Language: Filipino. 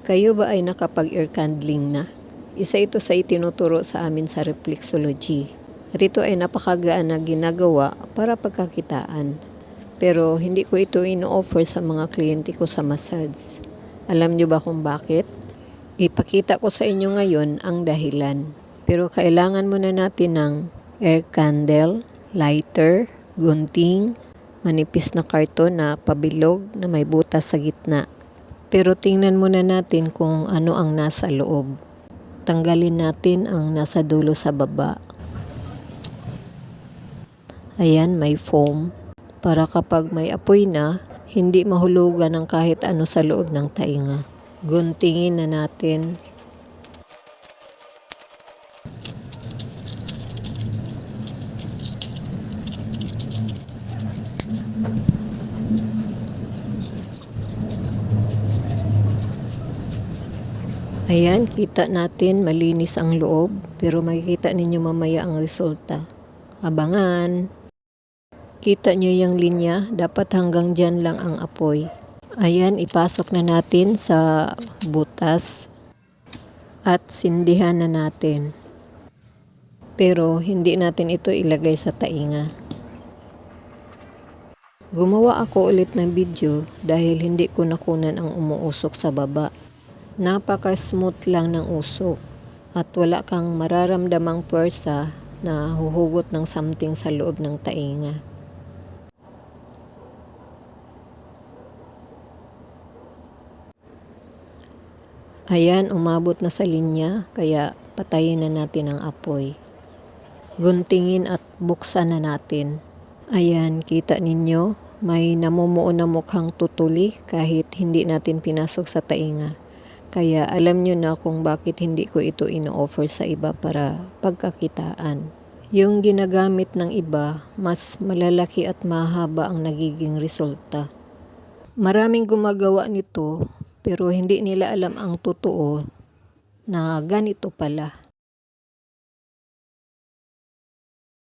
Kayo ba ay nakapag-air candling na? Isa ito sa itinuturo sa amin sa reflexology. At ito ay napakagaan na ginagawa para pagkakitaan. Pero hindi ko ito ino-offer sa mga kliyente ko sa massage. Alam niyo ba kung bakit? Ipakita ko sa inyo ngayon ang dahilan. Pero kailangan muna natin ng air candle, lighter, gunting, manipis na karton na pabilog na may butas sa gitna. Pero tingnan muna natin kung ano ang nasa loob. Tanggalin natin ang nasa dulo sa baba. Ayan, may foam. Para kapag may apoy na, hindi mahulugan ng kahit ano sa loob ng tainga. Guntingin na natin. Ayan, kita natin malinis ang loob, pero makikita ninyo mamaya ang resulta. Abangan! Kita nyo yung linya, dapat hanggang dyan lang ang apoy. Ayan, ipasok na natin sa butas at sindihan na natin. Pero hindi natin ito ilagay sa tainga. Gumawa ako ulit ng video dahil hindi ko nakunan ang umuusok sa baba. Napaka-smooth lang ng usok at wala kang mararamdamang pwersa na huhugot ng something sa loob ng tainga. Ayan, umabot na sa linya kaya patayin na natin ang apoy. Guntingin at buksan na natin. Ayan, kita ninyo, may namumuo na mukhang tutuli kahit hindi natin pinasok sa tainga. Kaya alam nyo na kung bakit hindi ko ito ino-offer sa iba para pagkakitaan. Yung ginagamit ng iba, mas malalaki at mahaba ang nagiging resulta. Maraming gumagawa nito pero hindi nila alam ang totoo na ganito pala.